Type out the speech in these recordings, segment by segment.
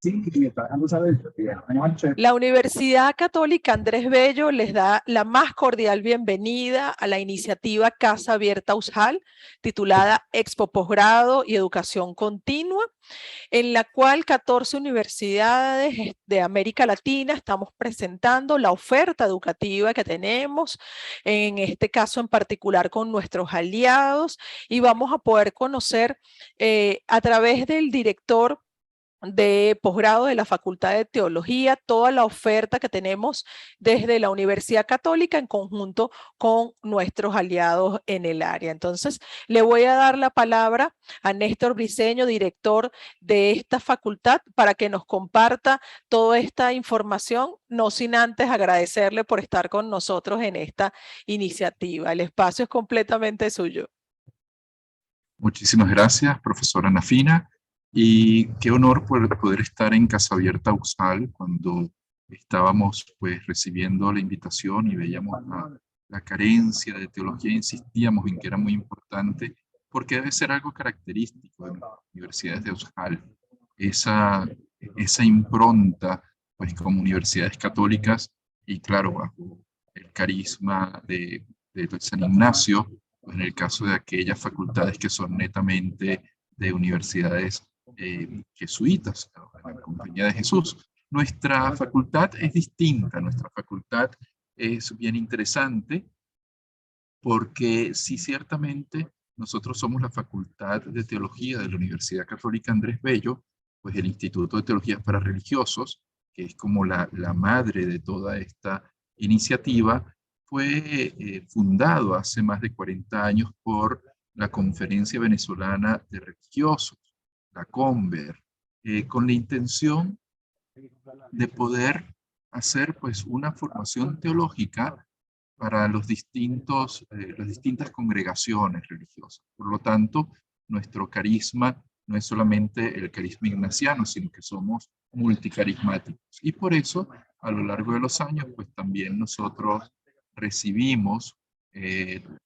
Sí, y trabajando, ¿sabes? La Universidad Católica Andrés Bello les da la más cordial bienvenida a la iniciativa Casa Abierta USJAL, titulada Expo Posgrado y Educación Continua, en la cual 14 universidades de América Latina estamos presentando la oferta educativa que tenemos, en este caso en particular con nuestros aliados, y vamos a poder conocer a través del director de posgrado de la Facultad de Teología, toda la oferta que tenemos desde la Universidad Católica en conjunto con nuestros aliados en el área. Entonces, le voy a dar la palabra a Néstor Briceño, director de esta facultad, para que nos comparta toda esta información, no sin antes agradecerle por estar con nosotros en esta iniciativa. El espacio es completamente suyo. Muchísimas gracias, profesora Nafina, y qué honor poder estar en Casa Abierta UXAL cuando estábamos pues recibiendo la invitación y veíamos la carencia de teología, insistíamos en que era muy importante porque debe ser algo característico de las universidades de UXAL, esa impronta pues como universidades católicas y claro, bajo el carisma de San Ignacio, pues en el caso de aquellas facultades que son netamente de universidades jesuitas, en la Compañía de Jesús. Nuestra facultad es distinta, nuestra facultad es bien interesante porque sí, ciertamente nosotros somos la Facultad de Teología de la Universidad Católica Andrés Bello, pues el Instituto de Teología para Religiosos, que es como la madre de toda esta iniciativa, fue fundado hace más de 40 años por la Conferencia Venezolana de Religiosos, la CONVER, con la intención de poder hacer pues una formación teológica para las distintas congregaciones religiosas. Por lo tanto, nuestro carisma no es solamente el carisma ignaciano, sino que somos multicarismáticos. Y por eso, a lo largo de los años, pues también nosotros recibimos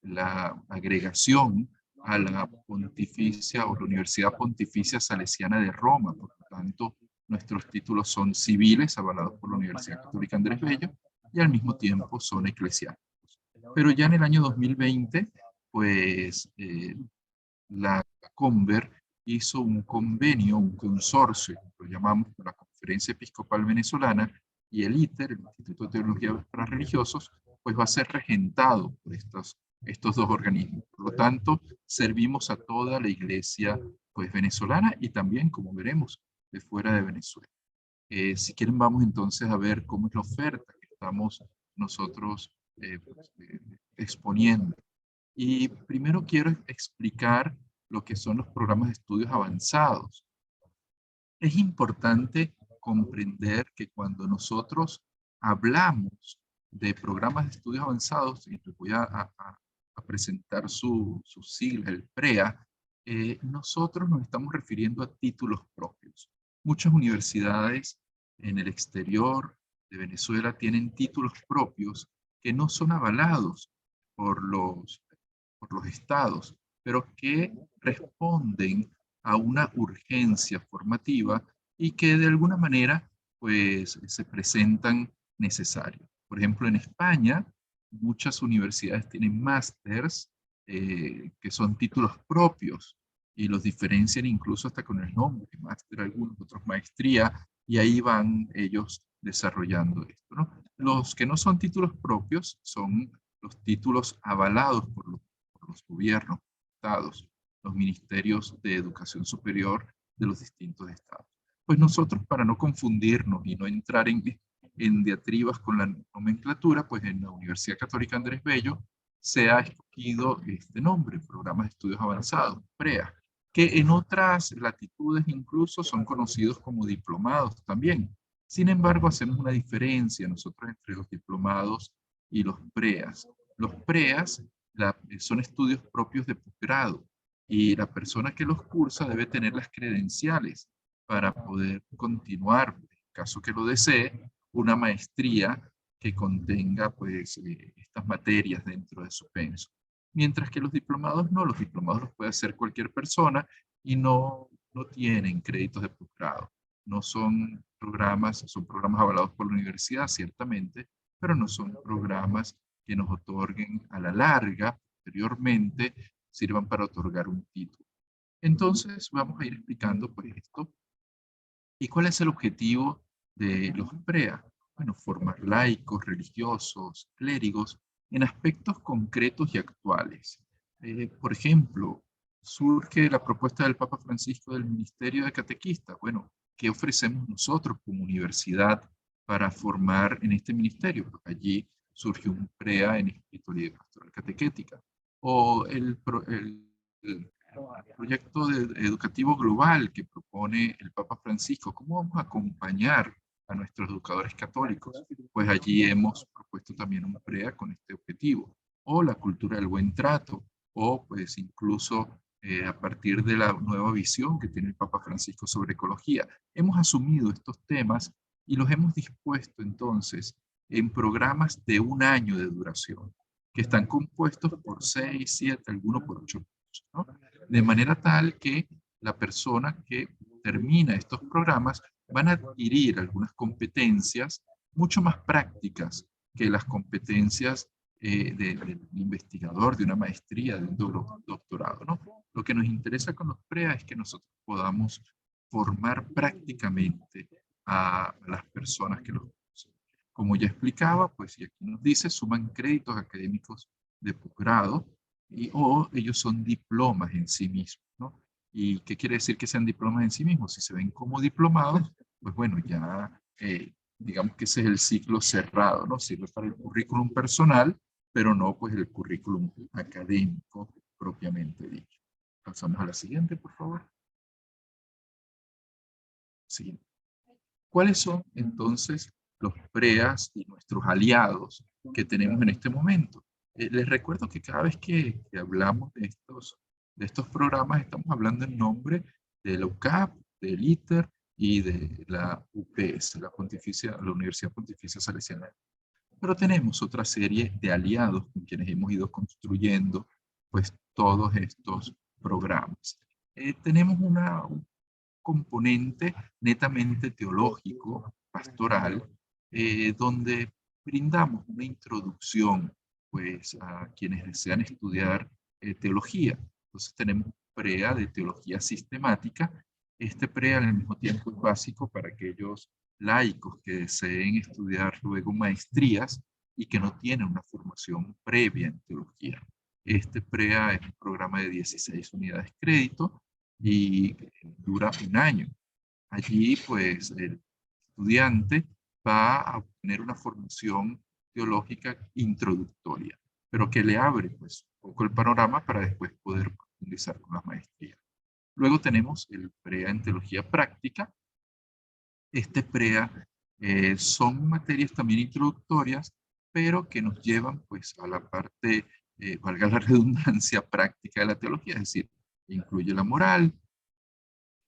la agregación a la Pontificia o la Universidad Pontificia Salesiana de Roma. Por lo tanto, nuestros títulos son civiles, avalados por la Universidad Católica Andrés Bello, y al mismo tiempo son eclesiásticos. Pero ya en el año 2020, pues la CONVER hizo un convenio, un consorcio, lo llamamos la Conferencia Episcopal Venezolana, y el ITER, el Instituto de Teología para Religiosos, pues va a ser regentado por estos dos organismos. Por lo tanto, servimos a toda la iglesia pues, venezolana y también, como veremos, de fuera de Venezuela. Si quieren, vamos entonces a ver cómo es la oferta que estamos nosotros exponiendo. Y primero quiero explicar lo que son los programas de estudios avanzados. Es importante comprender que cuando nosotros hablamos de programas de estudios avanzados, y les voy a presentar su sigla, el PREA, nosotros nos estamos refiriendo a títulos propios. Muchas universidades en el exterior de Venezuela tienen títulos propios que no son avalados por los estados, pero que responden a una urgencia formativa y que de alguna manera pues se presentan necesarios. Por ejemplo, en España, muchas universidades tienen másters que son títulos propios y los diferencian incluso hasta con el nombre, máster algunos, otros maestría, y ahí van ellos desarrollando esto, ¿no? Los que no son títulos propios son los títulos avalados por los gobiernos, estados, los ministerios de educación superior de los distintos estados. Pues nosotros, para no confundirnos y no entrar en diatribas con la nomenclatura, pues en la Universidad Católica Andrés Bello se ha escogido este nombre, Programas de Estudios Avanzados, PREA, que en otras latitudes incluso son conocidos como diplomados también. Sin embargo, hacemos una diferencia nosotros entre los diplomados y los PREAs. Los PREAs son estudios propios de posgrado y la persona que los cursa debe tener las credenciales para poder continuar, en caso que lo desee, una maestría que contenga pues, estas materias dentro de su penso. Mientras que los diplomados no, los diplomados los puede hacer cualquier persona y no tienen créditos de posgrado. no son programas, son programas avalados por la universidad, ciertamente, pero no son programas que nos otorguen a la larga, posteriormente, sirvan para otorgar un título. Entonces, vamos a ir explicando pues esto. ¿Y cuál es el objetivo de los PREA? Bueno, formar laicos, religiosos, clérigos, en aspectos concretos y actuales. Por ejemplo, surge la propuesta del Papa Francisco del Ministerio de Catequistas. Bueno, ¿qué ofrecemos nosotros como universidad para formar en este ministerio? Pues allí surge un PREA en espiritualidad y pastoral catequética. O el proyecto educativo global que propone el Papa Francisco. ¿Cómo vamos a acompañar a nuestros educadores católicos? Pues allí hemos propuesto también un PREA con este objetivo. O la cultura del buen trato, o pues incluso a partir de la nueva visión que tiene el Papa Francisco sobre ecología. Hemos asumido estos temas y los hemos dispuesto entonces en programas de 1 año de duración, que están compuestos por 6, 7, algunos por 8 cursos, ¿no? De manera tal que la persona que termina estos programas van a adquirir algunas competencias mucho más prácticas que las competencias del investigador, de una maestría, de un doctorado, ¿no? Lo que nos interesa con los PREA es que nosotros podamos formar prácticamente a las personas que los conocen. Como ya explicaba, pues y aquí nos dice, suman créditos académicos de posgrado o ellos son diplomas en sí mismos, ¿no? ¿Y qué quiere decir que sean diplomas en sí mismos? Si se ven como diplomados, pues bueno, ya digamos que ese es el ciclo cerrado, ¿no? Sirve para el currículum personal, pero no pues el currículum académico propiamente dicho. Pasamos a la siguiente, por favor. Siguiente. ¿Cuáles son entonces los PREAs y nuestros aliados que tenemos en este momento? Les recuerdo que cada vez que hablamos de estos programas, estamos hablando en nombre de la UCAP, del ITER y de la UPS, la Universidad Pontificia Salesiana. Pero tenemos otra serie de aliados con quienes hemos ido construyendo pues todos estos programas. Tenemos un componente netamente teológico, pastoral, donde brindamos una introducción pues, a quienes desean estudiar teología. Entonces tenemos PREA de teología sistemática. Este PREA al mismo tiempo es básico para aquellos laicos que deseen estudiar luego maestrías y que no tienen una formación previa en teología. Este PREA es un programa de 16 unidades crédito y dura 1 año. Allí, pues, el estudiante va a obtener una formación teológica introductoria, pero que le abre, pues, un poco el panorama para después poder profundizar con la maestría. Luego tenemos el PREA en teología práctica. Este PREA son materias también introductorias, pero que nos llevan, pues, a la parte, valga la redundancia, práctica de la teología, es decir, incluye la moral,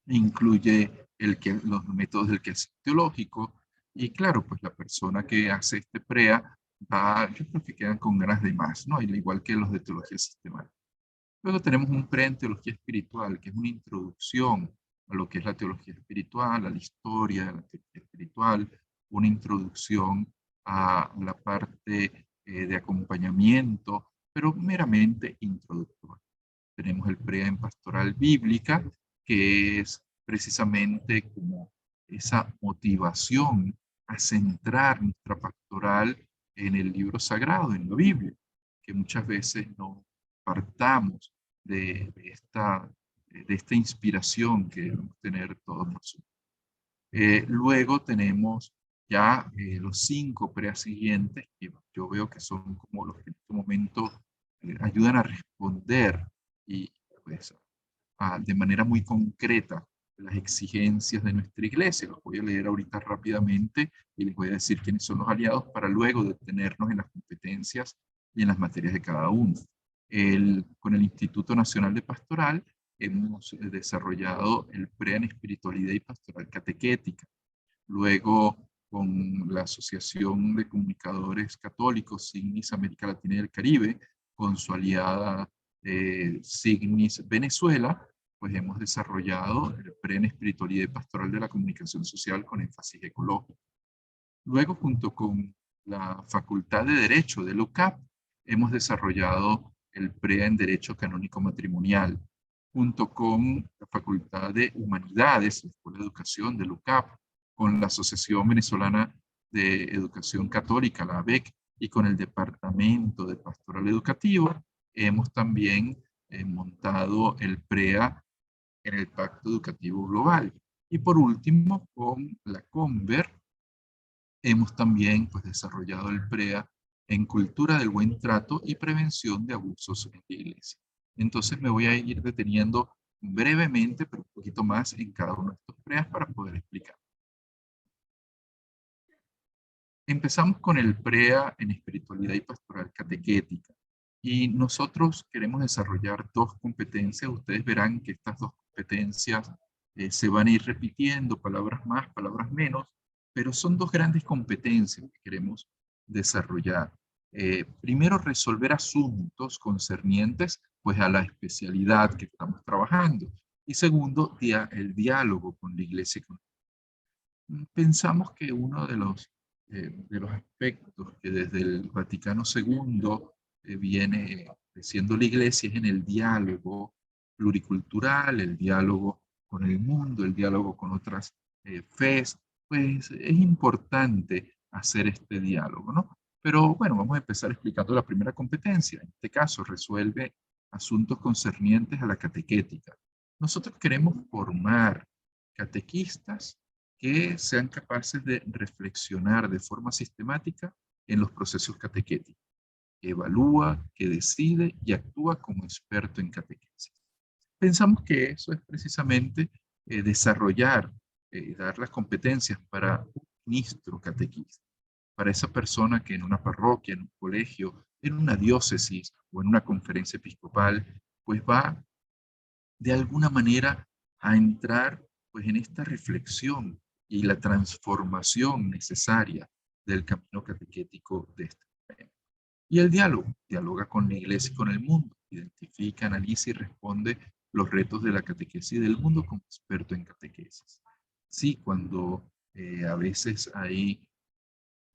incluye los métodos del quehacer teológico, y claro, pues la persona que hace este PREA yo creo que quedan con ganas de más, ¿no? Al igual que los de teología sistemática. Luego tenemos un PREA en teología espiritual, que es una introducción a lo que es la teología espiritual, a la historia de la teología espiritual, una introducción a la parte de acompañamiento, pero meramente introductoria. Tenemos el PREA en pastoral bíblica, que es precisamente como esa motivación a centrar nuestra pastoral en el libro sagrado, en la Biblia, que muchas veces no partamos de esta inspiración que debemos tener todos nosotros. Luego tenemos ya los 5 PREA siguientes, que yo veo que son como los que en este momento ayudan a responder y pues, de manera muy concreta las exigencias de nuestra iglesia. Los voy a leer ahorita rápidamente y les voy a decir quiénes son los aliados para luego detenernos en las competencias y en las materias de cada uno. Con el Instituto Nacional de Pastoral hemos desarrollado el PREA en espiritualidad y pastoral catequética. Luego, con la Asociación de Comunicadores Católicos Signis América Latina y el Caribe, con su aliada Signis Venezuela, pues hemos desarrollado el PRE en Espiritualidad y Pastoral de la Comunicación Social con énfasis ecológico. Luego, junto con la Facultad de Derecho de la UCAP, hemos desarrollado el PRE en Derecho Canónico Matrimonial, junto con la Facultad de Humanidades, la Escuela de Educación de la UCAP, con la Asociación Venezolana de Educación Católica, la ABEC, y con el Departamento de Pastoral Educativo, hemos también montado el PREA en el Pacto Educativo Global. Y por último, con la CONVER, hemos también pues, desarrollado el PREA en Cultura del Buen Trato y Prevención de Abusos en la Iglesia. Entonces me voy a ir deteniendo brevemente, pero un poquito más en cada uno de estos PREAs para poder explicar. Empezamos con el PREA en Espiritualidad y Pastoral Catequética. Y nosotros queremos desarrollar dos competencias. Ustedes verán que estas dos competencias se van a ir repitiendo, palabras más, palabras menos, pero son dos grandes competencias que queremos desarrollar. Primero, resolver asuntos concernientes pues, a la especialidad que estamos trabajando. Y segundo, el diálogo con la Iglesia. Pensamos que uno de los aspectos que desde el Vaticano II viene creciendo la Iglesia es en el diálogo pluricultural, el diálogo con el mundo, el diálogo con otras fes. Pues es importante hacer este diálogo, ¿no? Pero bueno, vamos a empezar explicando la primera competencia. En este caso, resuelve asuntos concernientes a la catequética. Nosotros queremos formar catequistas que sean capaces de reflexionar de forma sistemática en los procesos catequéticos, que evalúa, que decide y actúa como experto en catequesis. Pensamos que eso es precisamente desarrollar y dar las competencias para un ministro catequista, para esa persona que en una parroquia, en un colegio, en una diócesis o en una conferencia episcopal, pues va de alguna manera a entrar pues en esta reflexión y la transformación necesaria del camino catequético de este momento. Y el diálogo, dialoga con la Iglesia y con el mundo, identifica, analiza y responde los retos de la catequesis del mundo como experto en catequesis. Sí, cuando a veces hay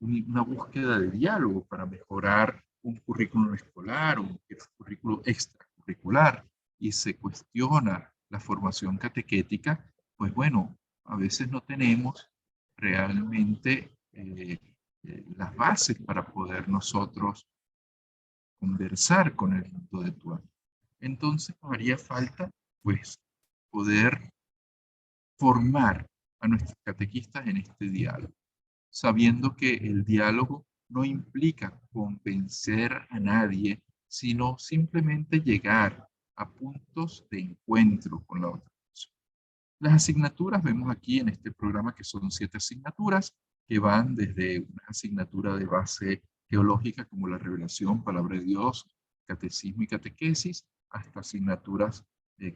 una búsqueda de diálogo para mejorar un currículum escolar o un currículum extracurricular y se cuestiona la formación catequética, pues bueno, a veces no tenemos realmente las bases para poder nosotros conversar con el mundo de tu alma. Entonces nos haría falta, pues, poder formar a nuestros catequistas en este diálogo, sabiendo que el diálogo no implica convencer a nadie, sino simplemente llegar a puntos de encuentro con la otra persona. Las asignaturas vemos aquí en este programa que son 7 asignaturas que van desde una asignatura de base teológica como la revelación, palabra de Dios, catecismo y catequesis, hasta asignaturas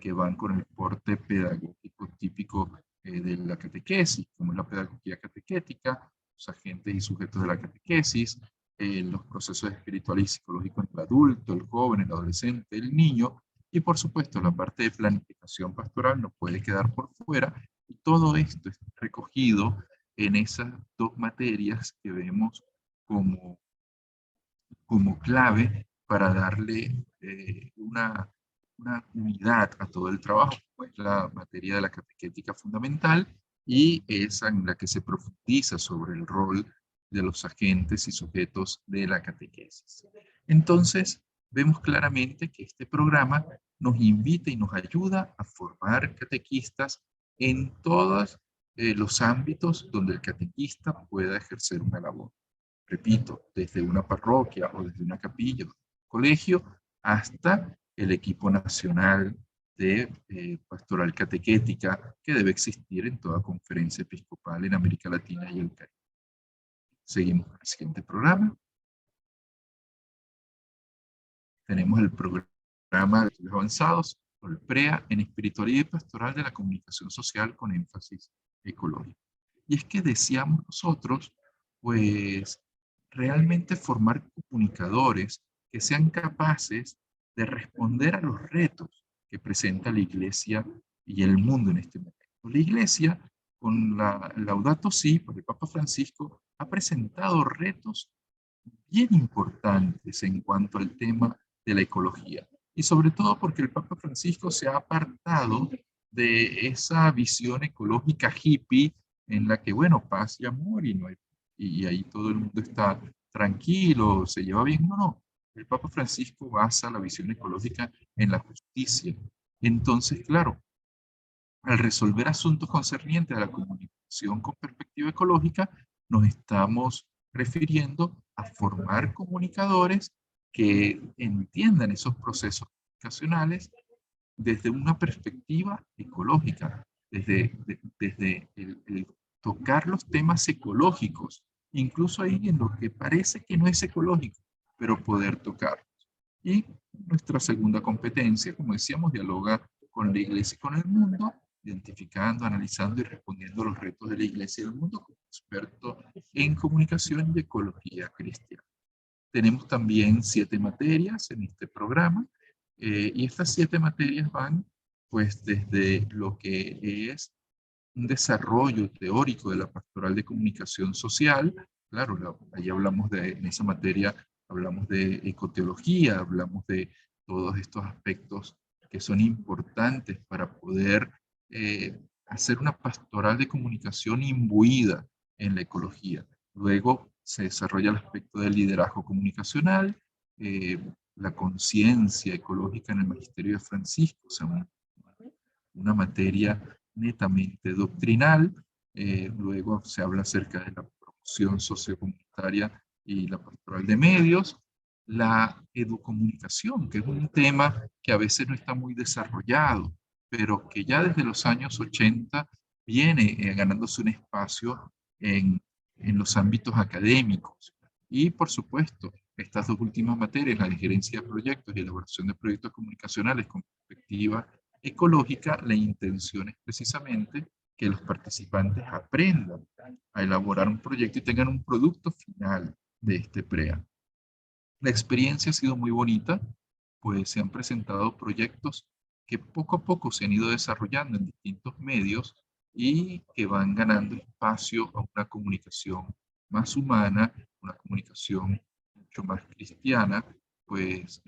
que van con el porte pedagógico típico de la catequesis, como es la pedagogía catequética, los agentes y sujetos de la catequesis, los procesos espirituales y psicológicos en el adulto, el joven, el adolescente, el niño, y por supuesto la parte de planificación pastoral no puede quedar por fuera, y todo esto es recogido en esas dos materias que vemos como clave para darle una unidad a todo el trabajo, pues la materia de la catequética fundamental y esa en la que se profundiza sobre el rol de los agentes y sujetos de la catequesis. Entonces, vemos claramente que este programa nos invita y nos ayuda a formar catequistas en todos los ámbitos donde el catequista pueda ejercer una labor. Repito, desde una parroquia o desde una capilla, o un colegio, hasta el equipo nacional de pastoral catequética que debe existir en toda conferencia episcopal en América Latina y el Caribe. Seguimos con el siguiente programa. Tenemos el programa de estudios avanzados, o el PREA, en espiritualidad y pastoral de la comunicación social con énfasis ecológico. Y es que deseamos nosotros, pues, realmente formar comunicadores que sean capaces de responder a los retos que presenta la Iglesia y el mundo en este momento. La Iglesia, con la Laudato Si, por el Papa Francisco, ha presentado retos bien importantes en cuanto al tema de la ecología. Y sobre todo porque el Papa Francisco se ha apartado de esa visión ecológica hippie en la que, bueno, paz y amor y, no hay, y ahí todo el mundo está tranquilo, se lleva bien. No, no. El Papa Francisco basa la visión ecológica en la justicia. Entonces, claro, al resolver asuntos concernientes a la comunicación con perspectiva ecológica, nos estamos refiriendo a formar comunicadores que entiendan esos procesos comunicacionales desde una perspectiva ecológica, desde el tocar los temas ecológicos, incluso ahí en lo que parece que no es ecológico, pero poder tocarlos. Y nuestra segunda competencia, como decíamos, dialoga con la Iglesia y con el mundo, identificando, analizando y respondiendo a los retos de la Iglesia y del mundo como experto en comunicación y ecología cristiana. Tenemos también 7 materias en este programa y estas 7 materias van pues desde lo que es un desarrollo teórico de la pastoral de comunicación social. Claro, ahí hablamos en esa materia hablamos de ecoteología, hablamos de todos estos aspectos que son importantes para poder hacer una pastoral de comunicación imbuida en la ecología. Luego se desarrolla el aspecto del liderazgo comunicacional, la conciencia ecológica en el magisterio de Francisco, o sea, una materia netamente doctrinal. Luego se habla acerca de la promoción sociocomunitaria y la pastoral de medios, la educomunicación, que es un tema que a veces no está muy desarrollado, pero que ya desde los años 80 viene ganándose un espacio en los ámbitos académicos. Y por supuesto, estas dos últimas materias, la de gerencia de proyectos y elaboración de proyectos comunicacionales con perspectiva ecológica, la intención es precisamente que los participantes aprendan a elaborar un proyecto y tengan un producto final de este PREA. La experiencia ha sido muy bonita, pues se han presentado proyectos que poco a poco se han ido desarrollando en distintos medios y que van ganando espacio a una comunicación más humana, una comunicación mucho más cristiana, pues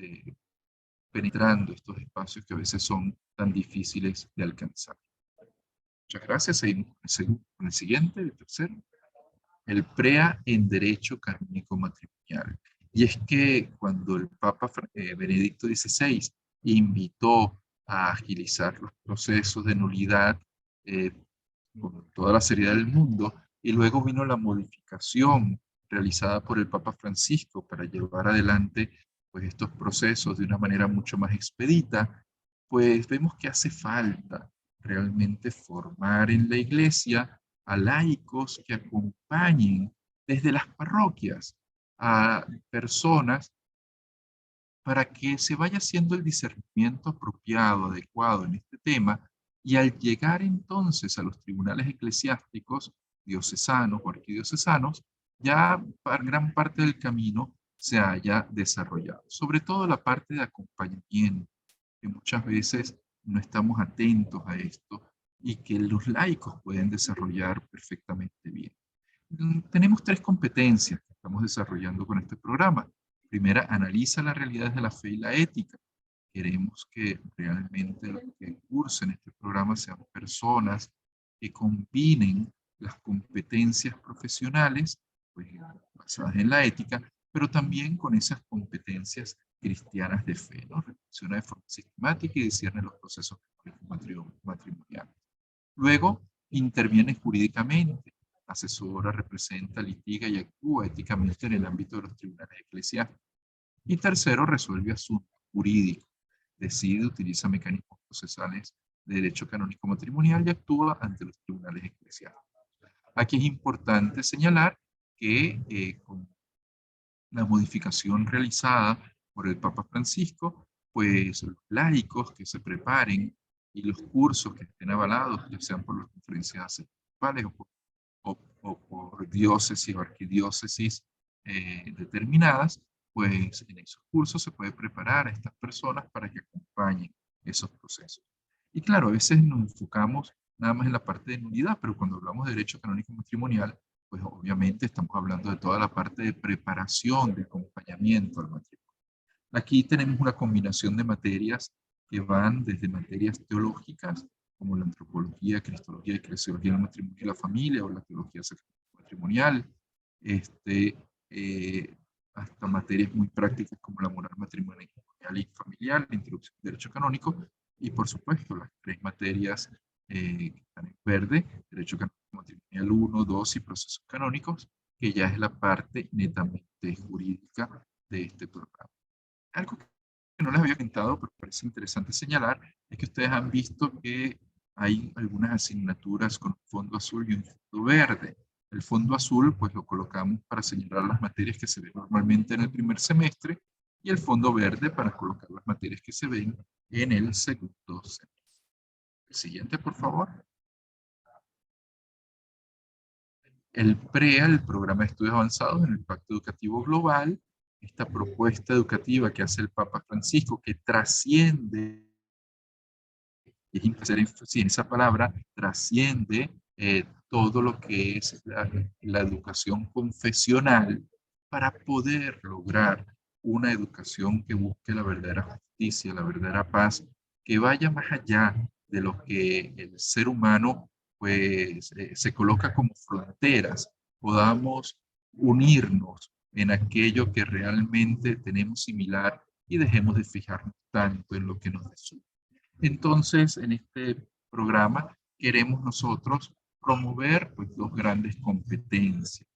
penetrando estos espacios que a veces son tan difíciles de alcanzar. Muchas gracias. Seguimos con el siguiente, el tercero. El PREA en Derecho Canónico Matrimonial. Y es que cuando el Papa Benedicto XVI invitó a agilizar los procesos de nulidad con toda la seriedad del mundo, y luego vino la modificación realizada por el Papa Francisco para llevar adelante pues, estos procesos de una manera mucho más expedita, pues vemos que hace falta realmente formar en la Iglesia a laicos que acompañen desde las parroquias a personas para que se vaya haciendo el discernimiento apropiado, adecuado en este tema, y al llegar entonces a los tribunales eclesiásticos, diocesanos o arquidiocesanos, ya gran parte del camino se haya desarrollado. Sobre todo la parte de acompañamiento, que muchas veces no estamos atentos a esto y que los laicos pueden desarrollar perfectamente bien. Tenemos 3 competencias que estamos desarrollando con este programa. Primera, analiza las realidades de la fe y la ética. Queremos que realmente los que cursen este programa sean personas que combinen las competencias profesionales, pues, basadas en la ética, pero también con esas competencias cristianas de fe, ¿no? Reflexiona de forma sistemática y discierne los procesos matrimoniales. Luego, interviene jurídicamente, asesora, representa, litiga y actúa éticamente en el ámbito de los tribunales eclesiásticos. Y tercero, resuelve asuntos jurídicos, decide, utiliza mecanismos procesales de derecho canónico matrimonial y actúa ante los tribunales eclesiásticos. Aquí es importante señalar que con la modificación realizada por el Papa Francisco, pues los laicos que se preparen y los cursos que estén avalados, ya sean por las conferencias episcopales o por diócesis o arquidiócesis determinadas, pues en esos cursos se puede preparar a estas personas para que acompañen esos procesos. Y claro, a veces nos enfocamos nada más en la parte de nulidad, pero cuando hablamos de derecho canónico matrimonial, pues obviamente estamos hablando de toda la parte de preparación, de acompañamiento al matrimonio. Aquí tenemos una combinación de materias que van desde materias teológicas, como la antropología, cristología y cresiología del matrimonio y la familia, o la teología matrimonial, eh, hasta materias muy prácticas como la moral matrimonial y familiar, la introducción al derecho canónico, y por supuesto las tres materias que están en verde: derecho canónico matrimonial 1, 2 y procesos canónicos, que ya es la parte netamente jurídica de este programa. Algo que no les había comentado, pero parece interesante señalar, es que ustedes han visto que hay algunas asignaturas con fondo azul y un fondo verde. El fondo azul, pues lo colocamos para señalar las materias que se ven normalmente en el primer semestre, y el fondo verde para colocar las materias que se ven en el segundo semestre. El siguiente, por favor. El PREA, el Programa de Estudios Avanzados en el Pacto Educativo Global, esta propuesta educativa que hace el Papa Francisco, que trasciende, y es importante hacer énfasis en esa palabra, trasciende todo lo que es la educación confesional, para poder lograr una educación que busque la verdadera justicia, la verdadera paz, que vaya más allá de lo que el ser humano pues se coloca como fronteras. Podamos unirnos en aquello que realmente tenemos similar y dejemos de fijarnos tanto en lo que nos desune. Entonces, en este programa queremos nosotros promover pues, dos grandes competencias.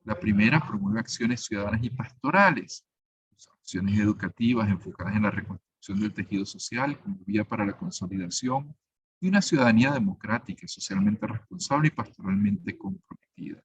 La primera, promueve acciones ciudadanas y pastorales, acciones educativas enfocadas en la reconstrucción del tejido social como vía para la consolidación y una ciudadanía democrática, socialmente responsable y pastoralmente comprometida.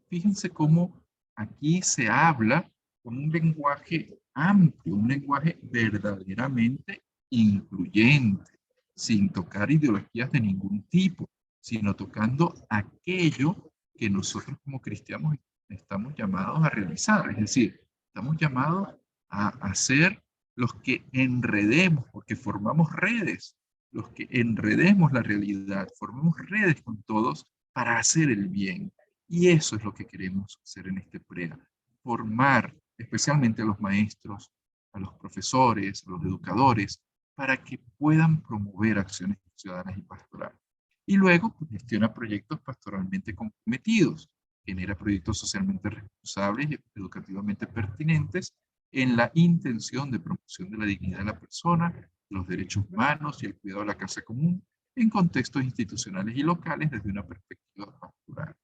Fíjense cómo aquí se habla con un lenguaje amplio, un lenguaje verdaderamente incluyente, sin tocar ideologías de ningún tipo, sino tocando aquello que nosotros como cristianos estamos llamados a realizar. Es decir, estamos llamados a hacer los que enredemos, porque formamos redes, los que enredemos la realidad, formamos redes con todos para hacer el bien. Y eso es lo que queremos hacer en este PREA, formar especialmente a los maestros, a los profesores, a los educadores, para que puedan promover acciones ciudadanas y pastorales. Y luego pues, gestiona proyectos pastoralmente comprometidos, genera proyectos socialmente responsables y educativamente pertinentes en la intención de promoción de la dignidad de la persona, los derechos humanos y el cuidado de la casa común en contextos institucionales y locales desde una perspectiva pastoral.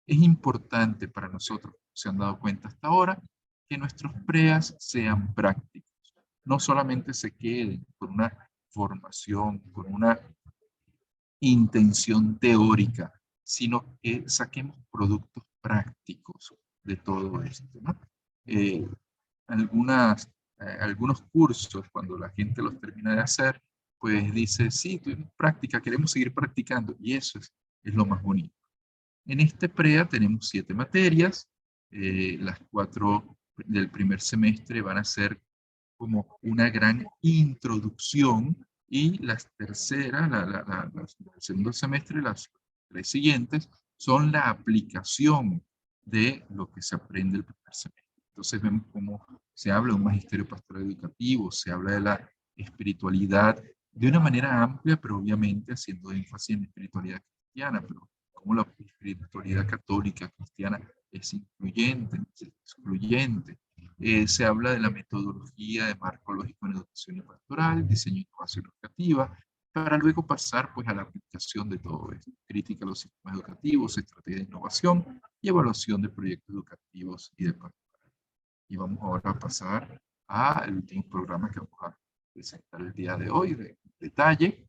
Es importante para nosotros, se han dado cuenta hasta ahora, que nuestros PREAs sean prácticos. No solamente se queden con una formación, con una intención teórica, sino que saquemos productos prácticos de todo esto, ¿no? Algunos cursos, cuando la gente los termina de hacer, pues dice, sí, tuvimos práctica, queremos seguir practicando, y eso es lo más bonito. En este PREA tenemos 7 materias, las 4 del primer semestre van a ser como una gran introducción, y las terceras, el segundo semestre, las 3 siguientes, son la aplicación de lo que se aprende el primer semestre. Entonces vemos cómo se habla de un magisterio pastoral educativo, se habla de la espiritualidad de una manera amplia, pero obviamente haciendo énfasis en la espiritualidad cristiana, pero como la espiritualidad católica cristiana es incluyente, no es excluyente. Se habla de la metodología de marco lógico en educación y pastoral, diseño e innovación educativa, para luego pasar pues, a la aplicación de todo esto. Crítica a los sistemas educativos, estrategia de innovación y evaluación de proyectos educativos y de pastoral. Y vamos ahora a pasar al último programa que vamos a presentar el día de hoy, de detalle.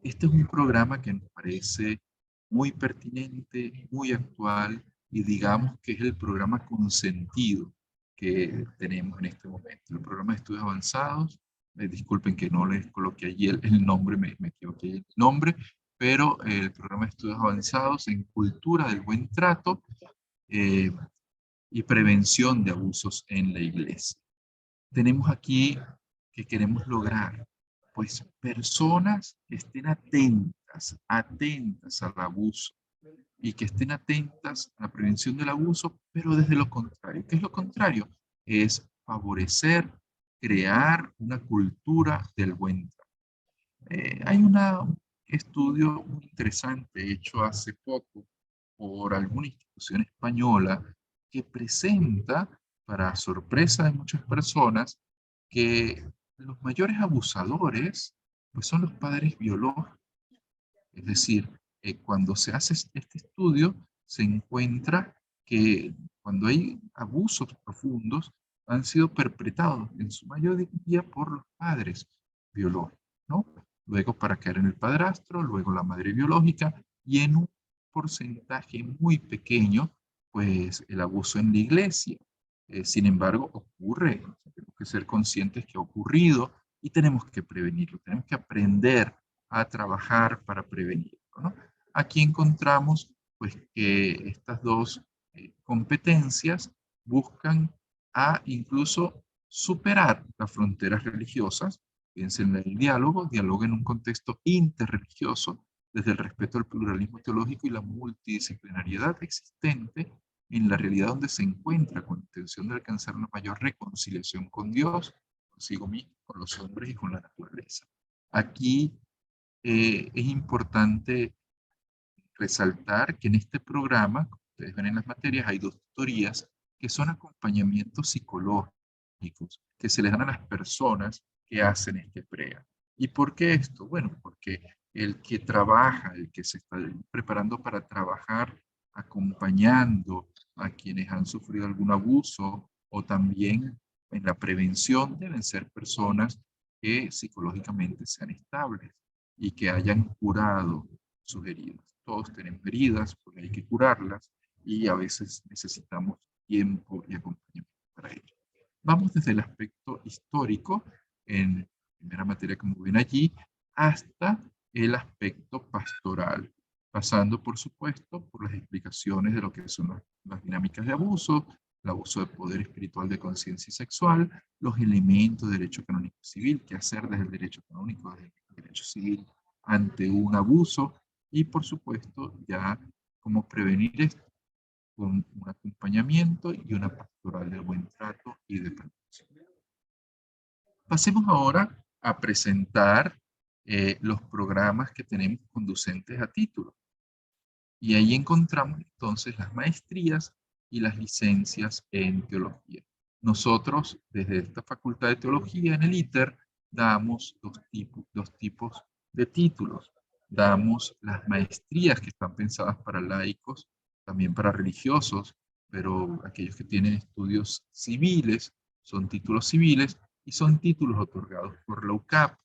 Este es un programa que nos parece muy pertinente, muy actual, y digamos que es el programa consentido que tenemos en este momento. El programa de estudios avanzados, disculpen que no les coloqué allí el nombre, me equivoqué el nombre, pero el programa de estudios avanzados en cultura del buen trato y prevención de abusos en la iglesia. Tenemos aquí que queremos lograr? Pues personas que estén atentas al abuso y que estén atentas a la prevención del abuso, pero desde lo contrario. ¿Qué es lo contrario? Es favorecer, crear una cultura del buen trato. Hay un estudio muy interesante hecho hace poco por alguna institución española que presenta, para sorpresa de muchas personas, que los mayores abusadores pues son los padres biológicos. Es decir, cuando se hace este estudio, se encuentra que cuando hay abusos profundos, han sido perpetrados en su mayoría por los padres biológicos, ¿no? Luego para caer en el padrastro, luego la madre biológica, y en un porcentaje muy pequeño, pues el abuso en la iglesia. Sin embargo, ocurre, tenemos que ser conscientes que ha ocurrido y tenemos que prevenirlo, tenemos que aprender a trabajar para prevenirlo, ¿no? Aquí encontramos pues que estas dos competencias buscan a incluso superar las fronteras religiosas, piensen en el diálogo en un contexto interreligioso, desde el respeto al pluralismo teológico y la multidisciplinariedad existente en la realidad donde se encuentra con la intención de alcanzar una mayor reconciliación con Dios, consigo mismo, con los hombres y con la naturaleza. Aquí es importante resaltar que en este programa, como ustedes ven en las materias, hay dos tutorías que son acompañamientos psicológicos que se les dan a las personas que hacen este PREA. ¿Y por qué esto? Bueno, porque el que trabaja, el que se está preparando para trabajar acompañando a quienes han sufrido algún abuso o también en la prevención deben ser personas que psicológicamente sean estables y que hayan curado sus heridas. Todos tenemos heridas, porque hay que curarlas y a veces necesitamos tiempo y acompañamiento para ello. Vamos desde el aspecto histórico, en la primera materia como ven allí, hasta el aspecto pastoral, pasando por supuesto por las explicaciones de lo que son las dinámicas de abuso, el abuso de poder espiritual de conciencia y sexual, los elementos de derecho canónico civil, qué hacer desde el derecho canónico, desde el derecho civil ante un abuso, y por supuesto ya cómo prevenir esto con un acompañamiento y una pastoral de buen trato y de prevención. Pasemos ahora a presentar los programas que tenemos conducentes a título. Y ahí encontramos entonces las maestrías y las licencias en teología. Nosotros, desde esta Facultad de Teología en el ITER, damos dos tipos de títulos. Damos las maestrías que están pensadas para laicos, también para religiosos, pero aquellos que tienen estudios civiles, son títulos civiles y son títulos otorgados por la UCAP.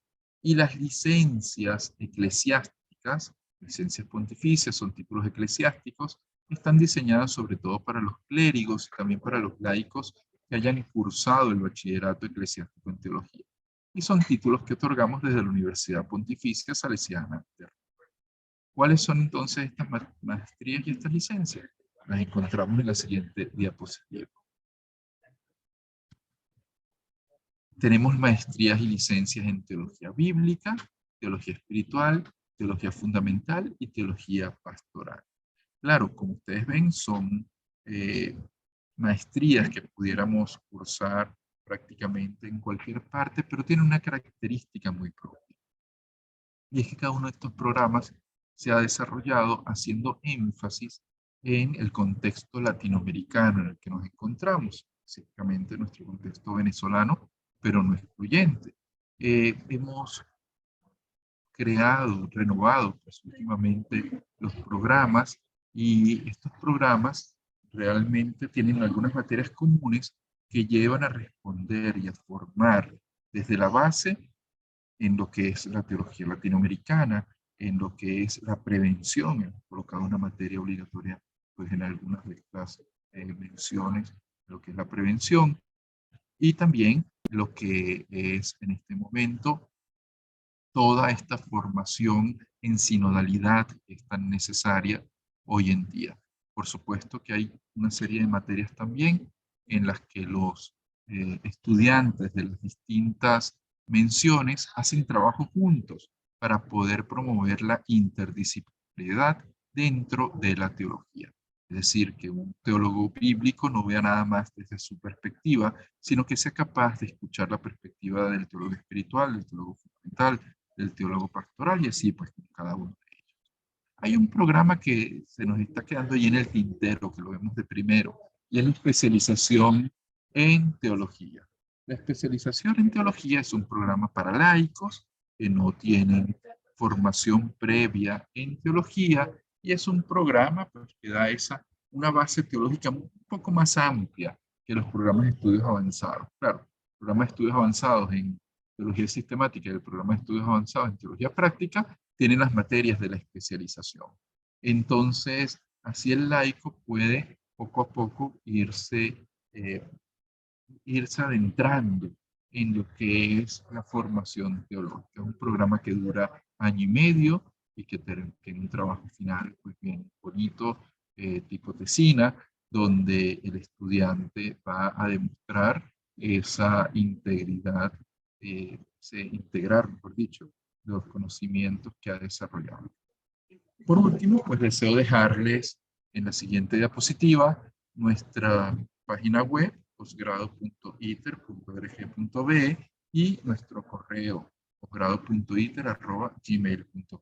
Y las licencias eclesiásticas, licencias pontificias, son títulos eclesiásticos, están diseñadas sobre todo para los clérigos y también para los laicos que hayan cursado el bachillerato eclesiástico en teología. Y son títulos que otorgamos desde la Universidad Pontificia Salesiana de Roma. ¿Cuáles son entonces estas maestrías y estas licencias? Las encontramos en la siguiente diapositiva. Tenemos maestrías y licencias en teología bíblica, teología espiritual, teología fundamental y teología pastoral. Claro, como ustedes ven, son maestrías que pudiéramos cursar prácticamente en cualquier parte, pero tienen una característica muy propia. Y es que cada uno de estos programas se ha desarrollado haciendo énfasis en el contexto latinoamericano en el que nos encontramos, específicamente nuestro contexto venezolano, pero no excluyente. Hemos creado, renovado pues, últimamente los programas y estos programas realmente tienen algunas materias comunes que llevan a responder y a formar desde la base en lo que es la teología latinoamericana, en lo que es la prevención. Hemos colocado una materia obligatoria pues, en algunas de estas menciones, lo que es la prevención, y también lo que es en este momento toda esta formación en sinodalidad que es tan necesaria hoy en día. Por supuesto que hay una serie de materias también en las que los estudiantes de las distintas menciones hacen trabajo juntos para poder promover la interdisciplinariedad dentro de la teología. Es decir, que un teólogo bíblico no vea nada más desde su perspectiva, sino que sea capaz de escuchar la perspectiva del teólogo espiritual, del teólogo fundamental, del teólogo pastoral y así pues con cada uno de ellos. Hay un programa que se nos está quedando ahí en el tintero, que lo vemos de primero, y es la especialización en teología. La especialización en teología es un programa para laicos que no tienen formación previa en teología y es un programa pues, que da una base teológica un poco más amplia que los programas de estudios avanzados. Claro, los programas de estudios avanzados en teología sistemática y el programa de estudios avanzados en teología práctica tienen las materias de la especialización. Entonces, así el laico puede poco a poco irse adentrando en lo que es la formación teológica. Es un programa que dura año y medio y que tiene un trabajo final pues bien bonito, tipo tesina, donde el estudiante va a demostrar esa integridad, integrar, mejor dicho, los conocimientos que ha desarrollado. Por último, pues deseo dejarles en la siguiente diapositiva nuestra página web posgrado.iter.org.be y nuestro correo posgrado.iter@gmail.com.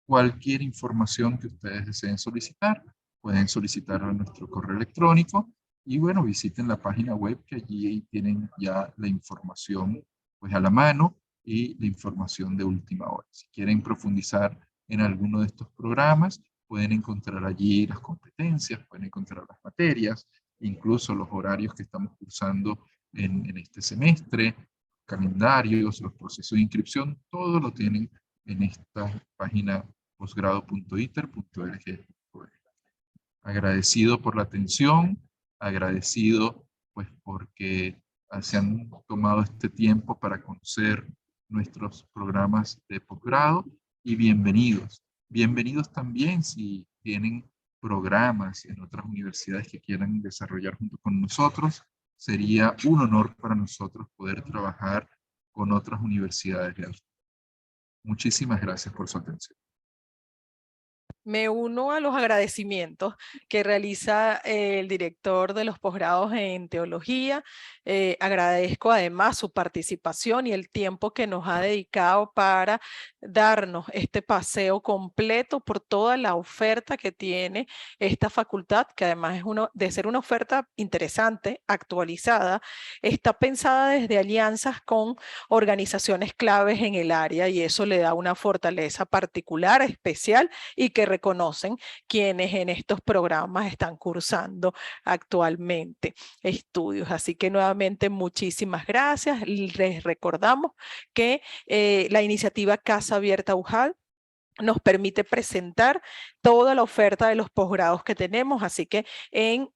Cualquier información que ustedes deseen solicitar, pueden solicitarlo a nuestro correo electrónico y bueno, visiten la página web que allí tienen ya la información pues a la mano y la información de última hora. Si quieren profundizar en alguno de estos programas, pueden encontrar allí las competencias, pueden encontrar las materias, incluso los horarios que estamos cursando en este semestre, calendarios, los procesos de inscripción, todo lo tienen en esta página posgrado.iter.org. Agradecido por la atención, agradecido pues porque se han tomado este tiempo para conocer nuestros programas de posgrado y bienvenidos. Bienvenidos también si tienen programas en otras universidades que quieran desarrollar junto con nosotros. Sería un honor para nosotros poder trabajar con otras universidades de Australia. Muchísimas gracias por su atención. Me uno a los agradecimientos que realiza el director de los posgrados en teología. Agradezco además su participación y el tiempo que nos ha dedicado para darnos este paseo completo por toda la oferta que tiene esta facultad, que además es de ser una oferta interesante, actualizada, está pensada desde alianzas con organizaciones claves en el área y eso le da una fortaleza particular, especial y que reconocen quienes en estos programas están cursando actualmente estudios. Así que nuevamente muchísimas gracias. Les recordamos que la iniciativa Casa Abierta UJAL nos permite presentar toda la oferta de los posgrados que tenemos, así que en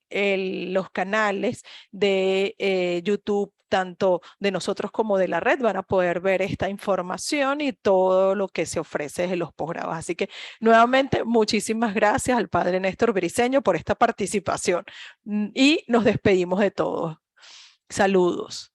los canales de YouTube, tanto de nosotros como de la red, van a poder ver esta información y todo lo que se ofrece desde los posgrados. Así que nuevamente muchísimas gracias al padre Néstor Briceño por esta participación y nos despedimos de todos. Saludos.